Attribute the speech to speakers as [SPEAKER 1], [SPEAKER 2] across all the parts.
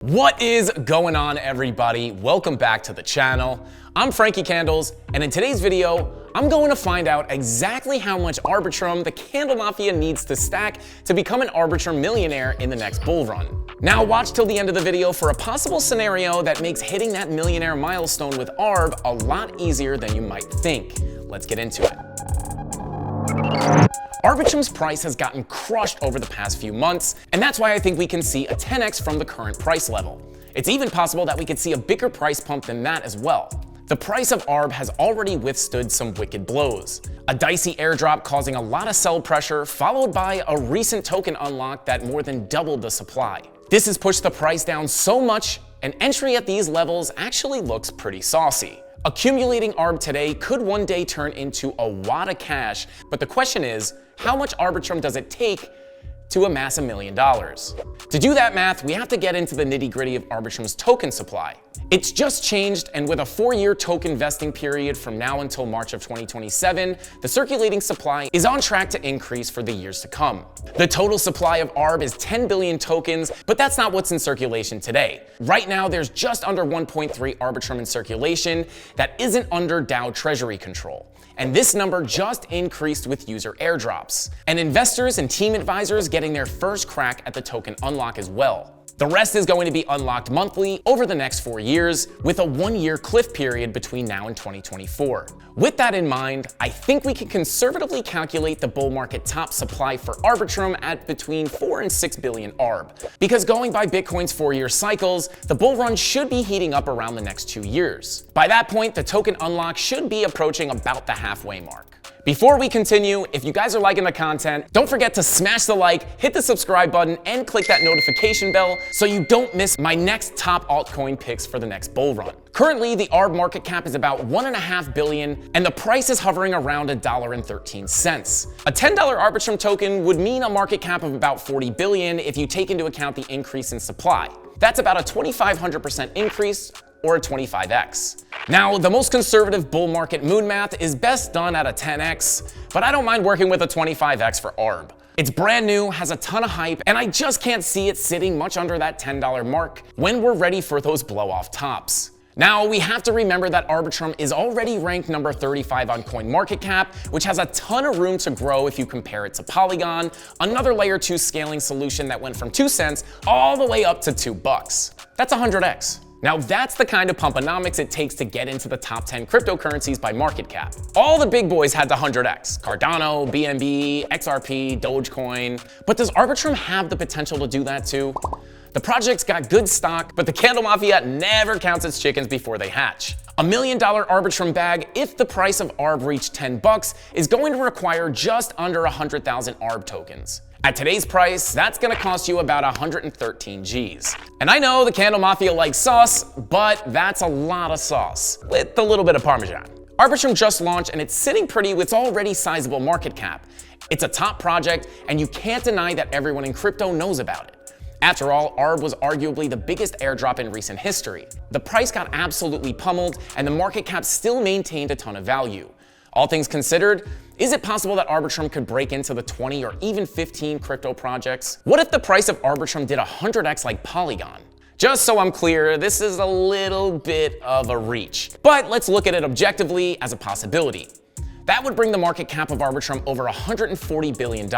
[SPEAKER 1] What is going on, everybody? Welcome back to the channel. I'm Frankie Candles, and in today's video, I'm going to find out exactly how much Arbitrum the CandleMafia needs to stack to become an Arbitrum millionaire in the next bull run. Now watch till the end of the video for a possible scenario that makes hitting that millionaire milestone with ARB a lot easier than you might think. Let's get into it. Arbitrum's price has gotten crushed over the past few months, and that's why I think we can see a 10x from the current price level. It's even possible that we could see a bigger price pump than that as well. The price of ARB has already withstood some wicked blows. A dicey airdrop causing a lot of sell pressure, followed by a recent token unlock that more than doubled the supply. This has pushed the price down so much, an entry at these levels actually looks pretty saucy. Accumulating ARB today could one day turn into a wad of cash, but the question is, how much Arbitrum does it take to amass $1 million? To do that math, we have to get into the nitty-gritty of Arbitrum's token supply. It's just changed, and with a 4-year token vesting period from now until March of 2027, the circulating supply is on track to increase for the years to come. The total supply of ARB is 10 billion tokens, but that's not what's in circulation today. Right now, there's just under 1.3 Arbitrum in circulation that isn't under DAO treasury control. And this number just increased with user airdrops, and investors and team advisors getting their first crack at the token unlock as well. The rest is going to be unlocked monthly over the next 4 years, with a 1-year cliff period between now and 2024. With that in mind, I think we can conservatively calculate the bull market top supply for Arbitrum at between 4 and 6 billion ARB. Because going by Bitcoin's 4-year cycles, the bull run should be heating up around the next 2 years. By that point, the token unlock should be approaching about the halfway mark. Before we continue, if you guys are liking the content, don't forget to smash the like, hit the subscribe button, and click that notification bell so you don't miss my next top altcoin picks for the next bull run. Currently, the ARB market cap is about $1.5 billion, and the price is hovering around $1.13. A $10 Arbitrum token would mean a market cap of about $40 billion if you take into account the increase in supply. That's about a 2,500% increase, or a 25x. Now, the most conservative bull market moon math is best done at a 10x, but I don't mind working with a 25x for ARB. It's brand new, has a ton of hype, and I just can't see it sitting much under that $10 mark when we're ready for those blow-off tops. Now, we have to remember that Arbitrum is already ranked number 35 on CoinMarketCap, which has a ton of room to grow if you compare it to Polygon, another layer 2 scaling solution that went from 2 cents all the way up to $2. That's 100x. Now that's the kind of pumponomics it takes to get into the top 10 cryptocurrencies by market cap. All the big boys had the 100x, Cardano, BNB, XRP, Dogecoin. But does Arbitrum have the potential to do that too? The project's got good stock, but the CandleMafia never counts its chickens before they hatch. $1 million Arbitrum bag, if the price of ARB reached $10, is going to require just under 100,000 ARB tokens. At today's price, that's gonna cost you about 113 Gs. And I know the CandleMafia likes sauce, but that's a lot of sauce, with a little bit of Parmesan. Arbitrum just launched and it's sitting pretty with its already sizable market cap. It's a top project, and you can't deny that everyone in crypto knows about it. After all, ARB was arguably the biggest airdrop in recent history. The price got absolutely pummeled, and the market cap still maintained a ton of value. All things considered, is it possible that Arbitrum could break into the 20 or even 15 crypto projects? What if the price of Arbitrum did 100x like Polygon? Just so I'm clear, this is a little bit of a reach, but let's look at it objectively as a possibility. That would bring the market cap of Arbitrum over $140 billion.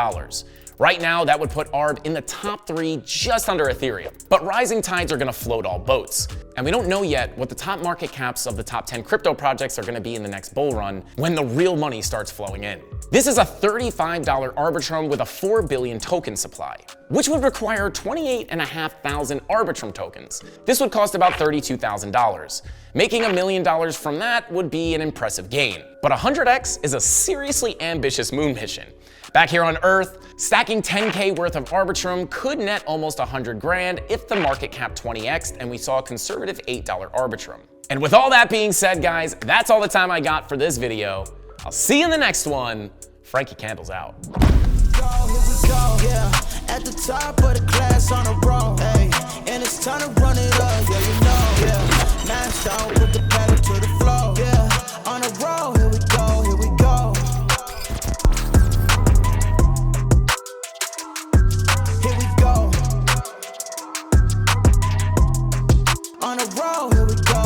[SPEAKER 1] Right now, that would put ARB in the top 3 just under Ethereum. But rising tides are gonna float all boats. And we don't know yet what the top market caps of the top 10 crypto projects are gonna be in the next bull run when the real money starts flowing in. This is a $35 Arbitrum with a 4 billion token supply, which would require 28,500 Arbitrum tokens. This would cost about $32,000. Making $1 million from that would be an impressive gain. But 100x is a seriously ambitious moon mission. Back here on Earth, stacking 10K worth of Arbitrum could net almost 100 grand if the market cap 20x'd and we saw a conservative $8 Arbitrum. And with all that being said, guys, that's all the time I got for this video. I'll see you in the next one. Frankie Candles out. At the top of the class on a roll, hey, and it's time to run it up, yeah, you know, yeah. Mash down, put the pedal to the floor, yeah, on a roll, here we go, here we go. Here we go.
[SPEAKER 2] roll, here we go.